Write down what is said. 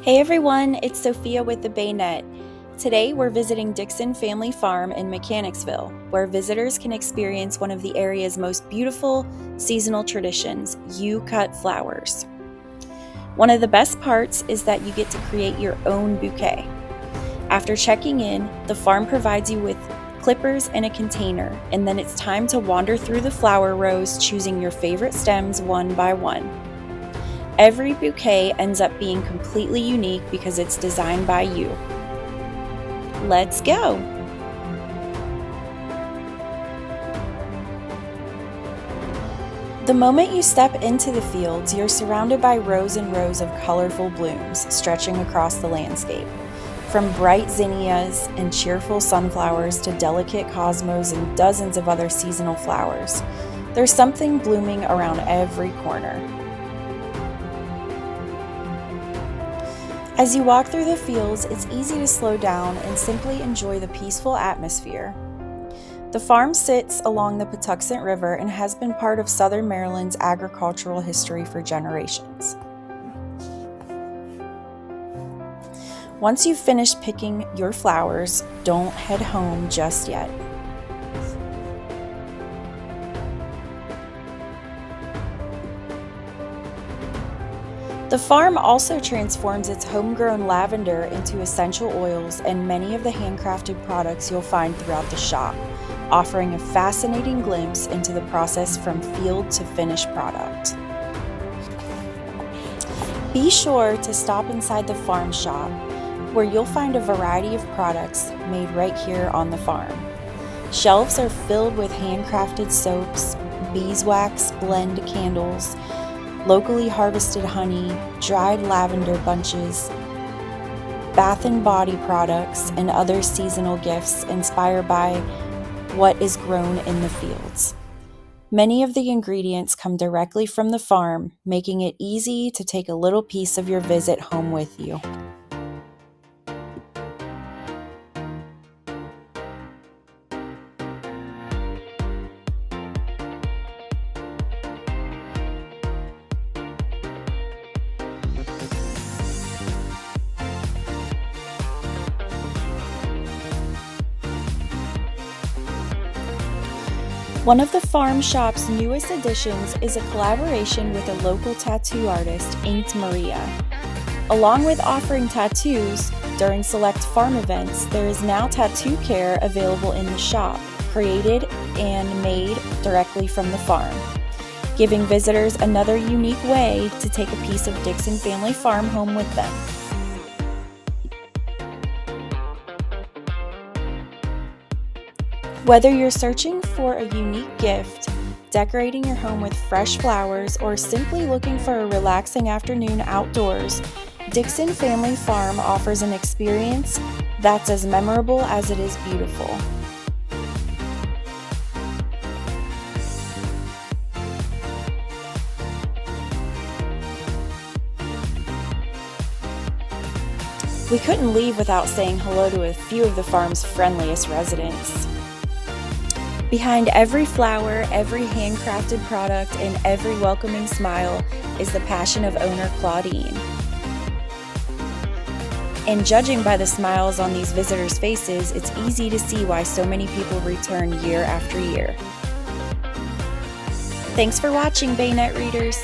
Hey everyone, it's Sophia with the BayNet. Today we're visiting Dixon Family Farm in Mechanicsville, where visitors can experience one of the area's most beautiful seasonal traditions, you-cut flowers. One of the best parts is that you get to create your own bouquet. After checking in, the farm provides you with clippers and a container, and then it's time to wander through the flower rows, choosing your favorite stems one by one. Every bouquet ends up being completely unique because it's designed by you. Let's go! The moment you step into the fields, you're surrounded by rows and rows of colorful blooms stretching across the landscape. From bright zinnias and cheerful sunflowers to delicate cosmos and dozens of other seasonal flowers, there's something blooming around every corner. As you walk through the fields, it's easy to slow down and simply enjoy the peaceful atmosphere. The farm sits along the Patuxent River and has been part of Southern Maryland's agricultural history for generations. Once you've finished picking your flowers, don't head home just yet. The farm also transforms its homegrown lavender into essential oils and many of the handcrafted products you'll find throughout the shop, offering a fascinating glimpse into the process from field to finished product. Be sure to stop inside the farm shop, where you'll find a variety of products made right here on the farm. Shelves are filled with handcrafted soaps, beeswax blend candles, locally harvested honey, dried lavender bunches, bath and body products, and other seasonal gifts inspired by what is grown in the fields. Many of the ingredients come directly from the farm, making it easy to take a little piece of your visit home with you. One of the farm shop's newest additions is a collaboration with a local tattoo artist, Inked Maria. Along with offering tattoos during select farm events, there is now tattoo care available in the shop, created and made directly from the farm, giving visitors another unique way to take a piece of Dixon Family Farm home with them. Whether you're searching for a unique gift, decorating your home with fresh flowers, or simply looking for a relaxing afternoon outdoors, Dixon Family Farm offers an experience that's as memorable as it is beautiful. We couldn't leave without saying hello to a few of the farm's friendliest residents. Behind every flower, every handcrafted product, and every welcoming smile is the passion of owner Claudine. And judging by the smiles on these visitors' faces, it's easy to see why so many people return year after year. Thanks for watching, BayNet readers.